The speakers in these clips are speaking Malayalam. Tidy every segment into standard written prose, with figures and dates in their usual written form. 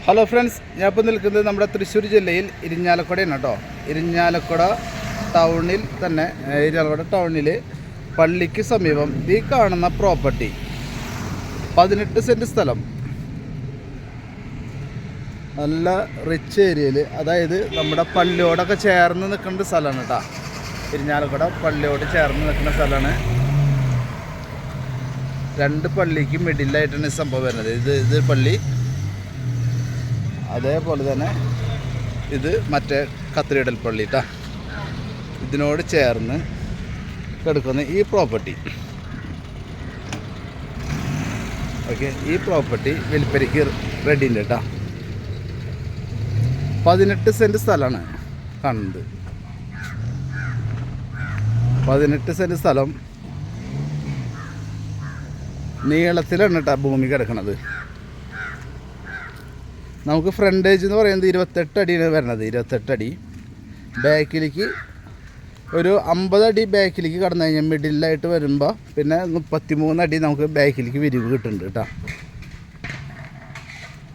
ഹലോ ഫ്രണ്ട്സ്, ഞാൻ ഇപ്പോൾ നിൽക്കുന്നത് നമ്മുടെ തൃശ്ശൂർ ജില്ലയിൽ ഇരിഞ്ഞാലക്കുടയാണ് കേട്ടോ. ഇരിഞ്ഞാലക്കുട ടൗണിൽ പള്ളിക്ക് സമീപം ഈ കാണുന്ന പ്രോപ്പർട്ടി 18 സെൻറ്റ് സ്ഥലം, നല്ല റിച്ച് ഏരിയയിൽ, അതായത് നമ്മുടെ പള്ളിയോടൊക്കെ ചേർന്ന് നിൽക്കേണ്ട സ്ഥലമാണ് കേട്ടോ. ഇരിഞ്ഞാലക്കുട പള്ളിയോട് ചേർന്ന് നിൽക്കുന്ന സ്ഥലമാണ്. 2 പള്ളിക്ക് മിഡിലായിട്ടാണ് ഈ സംഭവം വരുന്നത്. ഇത് പള്ളി, അതേപോലെ തന്നെ ഇത് മറ്റേ കത്രിയിടൽ പള്ളി കേട്ടോ. ഇതിനോട് ചേർന്ന് കിടക്കുന്ന ഈ പ്രോപ്പർട്ടി, ഓക്കെ, ഈ പ്രോപ്പർട്ടി വിൽപ്പനയ്ക്ക് റെഡി ഉണ്ട് കേട്ടോ. 18 സെൻറ്റ് സ്ഥലമാണ് കാണുന്നത്. 18 സെൻറ്റ് സ്ഥലം നീളത്തിലാണ് കേട്ടോ ഭൂമി കിടക്കുന്നത്. നമുക്ക് ഫ്രണ്ടേജ് എന്ന് പറയുന്നത് 28 അടിയാണ് വരുന്നത്. 28 അടി. ബാക്കിലേക്ക് ഒരു 50 അടി ബാക്കിലേക്ക് കടന്നു കഴിഞ്ഞാൽ മിഡിലായിട്ട് വരുമ്പോൾ പിന്നെ 33 അടി നമുക്ക് ബാക്കിലേക്ക് വിരിവ് കിട്ടുന്നുണ്ട് കേട്ടോ.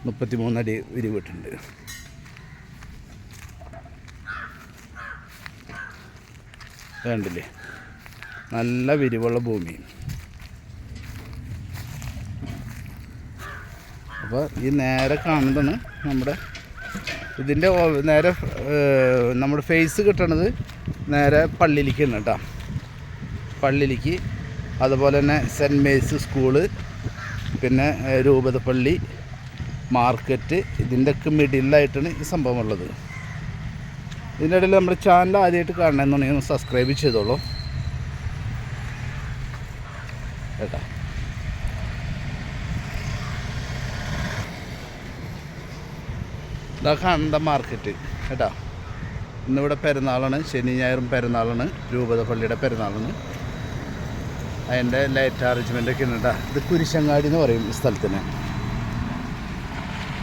33 അടി വിരിവ് കിട്ടുന്നുണ്ട്. വേണ്ടില്ലേ, നല്ല വിരിവുള്ള ഭൂമി. അപ്പോൾ ഈ നേരെ കാണുന്നതാണ് നമ്മുടെ ഇതിൻ്റെ നേരെ നമ്മുടെ ഫേസ് കിട്ടണത് നേരെ പള്ളിയിലേക്കാണ് കേട്ടോ. പള്ളിയിലേക്ക്, അതുപോലെ തന്നെ സെൻറ്റ് മേരീസ് സ്കൂള്, പിന്നെ രൂപത പള്ളി, മാർക്കറ്റ്, ഇതിൻ്റെയൊക്കെ മിഡിലായിട്ടാണ് ഈ സംഭവം ഉള്ളത്. ഇതിൻ്റെ ഇടയിൽ നമ്മുടെ ചാനൽ ആദ്യമായിട്ട് കാണണമെന്നുണ്ടെങ്കിൽ ഒന്ന് സബ്സ്ക്രൈബ് ചെയ്തോളൂ കേട്ടോ. ഇതാ കാണേണ്ട മാർക്കറ്റ് കേട്ടോ. ഇന്നിവിടെ പെരുന്നാളാണ്, ശനി ഞായറും പെരുന്നാളാണ്, രൂപത പള്ളിയുടെ പെരുന്നാളാണ്. അതിൻ്റെ ലൈറ്റ് അറേഞ്ച്മെൻ്റൊക്കെ ഉണ്ട് കേട്ടോ. ഇത് കുരിശങ്ങാടി എന്ന് പറയും ഈ സ്ഥലത്തിന്.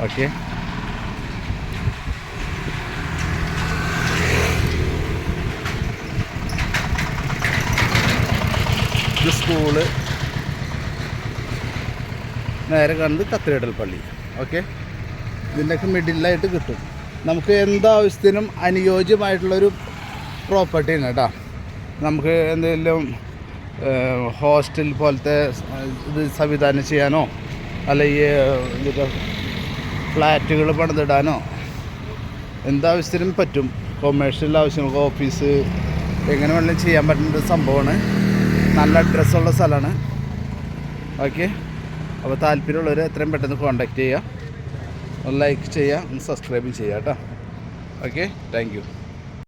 ഓക്കെ, ഇത് സ്കൂള്, നേരെ കാണുന്നത് കത്രിയിടൽ പള്ളി. ഓക്കെ, ഇതിൻ്റെയൊക്കെ മിഡിലായിട്ട് കിട്ടും. നമുക്ക് എന്താവശ്യത്തിനും അനുയോജ്യമായിട്ടുള്ളൊരു പ്രോപ്പർട്ടിയാണ് കേട്ടോ. നമുക്ക് എന്തെങ്കിലും ഹോസ്റ്റൽ പോലത്തെ ഇത് സംവിധാനം ചെയ്യാനോ, അല്ലെങ്കിൽ ഫ്ലാറ്റുകൾ പണിതിടാനോ എന്താവശ്യത്തിനും പറ്റും. കൊമേഴ്ഷ്യൽ ആവശ്യങ്ങൾക്ക്, ഓഫീസ്, എങ്ങനെ വേണമെങ്കിലും ചെയ്യാൻ പറ്റുന്ന സംഭവമാണ്. നല്ല അഡ്രസ്സുള്ള സ്ഥലമാണ്. ഓക്കെ, അപ്പോൾ താല്പര്യമുള്ളവർ എത്രയും പെട്ടെന്ന് കോൺടാക്റ്റ് ചെയ്യുക, ലൈക്ക് ചെയ്യുക, സബ്സ്ക്രൈബും ചെയ്യുക കേട്ടോ. Okay, thank you.